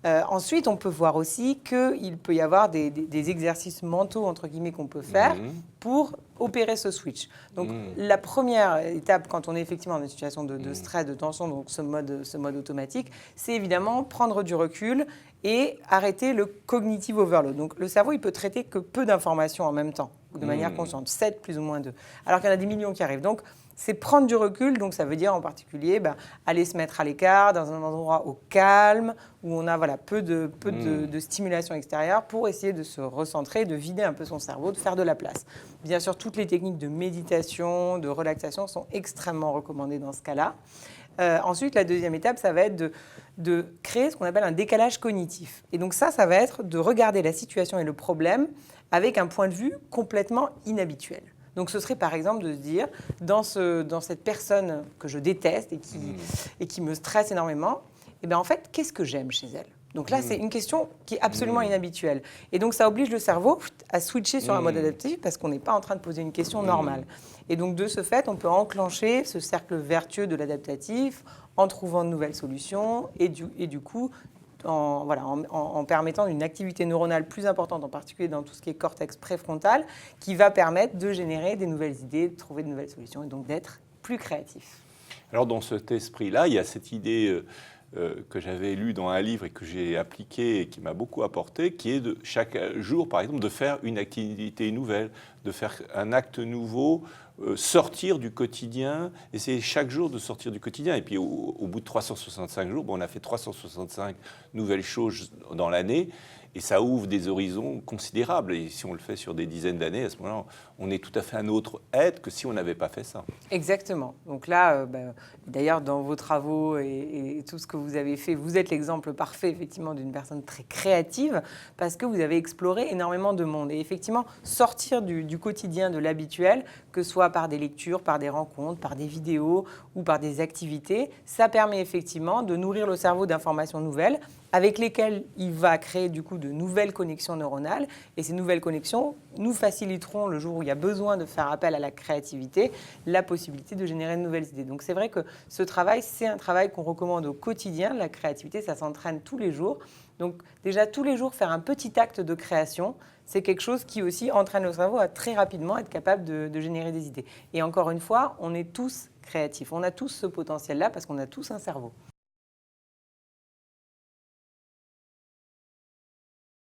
Ensuite, on peut voir aussi qu'il peut y avoir des exercices mentaux, entre guillemets, qu'on peut faire pour opérer ce switch. Donc, la première étape, quand on est effectivement dans une situation de stress, de tension, donc ce mode automatique, c'est évidemment prendre du recul et arrêter le cognitive overload. Donc, le cerveau, il peut traiter que peu d'informations en même temps, de manière consciente, 7 plus ou moins 2, alors qu'il y en a des millions qui arrivent. Donc, c'est prendre du recul, donc ça veut dire en particulier aller se mettre à l'écart, dans un endroit au calme, où on a peu de stimulation extérieure pour essayer de se recentrer, de vider un peu son cerveau, de faire de la place. Bien sûr, toutes les techniques de méditation, de relaxation sont extrêmement recommandées dans ce cas-là. Ensuite, la deuxième étape, ça va être de créer ce qu'on appelle un décalage cognitif. Et donc ça va être de regarder la situation et le problème avec un point de vue complètement inhabituel. Donc ce serait par exemple de se dire, dans cette personne que je déteste et qui me stresse énormément, en fait, qu'est-ce que j'aime chez elle ? Donc là, c'est une question qui est absolument inhabituelle. Et donc ça oblige le cerveau à switcher sur un mode adaptatif parce qu'on n'est pas en train de poser une question normale. Et donc de ce fait, on peut enclencher ce cercle vertueux de l'adaptatif en trouvant de nouvelles solutions et du coup, en permettant une activité neuronale plus importante, en particulier dans tout ce qui est cortex préfrontal, qui va permettre de générer des nouvelles idées, de trouver de nouvelles solutions et donc d'être plus créatif. Alors dans cet esprit-là, il y a cette idée que j'avais lue dans un livre et que j'ai appliquée et qui m'a beaucoup apporté, qui est de chaque jour, par exemple, de faire une activité nouvelle, de faire un acte nouveau, sortir du quotidien, essayer chaque jour de sortir du quotidien. Et puis au bout de 365 jours, on a fait 365 nouvelles choses dans l'année. Et ça ouvre des horizons considérables. Et si on le fait sur des dizaines d'années, à ce moment-là, on est tout à fait un autre être que si on n'avait pas fait ça. Exactement. Donc là, d'ailleurs, dans vos travaux et tout ce que vous avez fait, vous êtes l'exemple parfait, effectivement, d'une personne très créative parce que vous avez exploré énormément de monde. Et effectivement, sortir du quotidien, de l'habituel, que ce soit par des lectures, par des rencontres, par des vidéos ou par des activités, ça permet effectivement de nourrir le cerveau d'informations nouvelles avec lesquelles il va créer du coup de nouvelles connexions neuronales. Et ces nouvelles connexions nous faciliteront, le jour où il y a besoin de faire appel à la créativité, la possibilité de générer de nouvelles idées. Donc c'est vrai que ce travail, c'est un travail qu'on recommande au quotidien. La créativité, ça s'entraîne tous les jours. Donc déjà, tous les jours, faire un petit acte de création, c'est quelque chose qui aussi entraîne le cerveau à très rapidement être capable de générer des idées. Et encore une fois, on est tous créatifs. On a tous ce potentiel-là parce qu'on a tous un cerveau.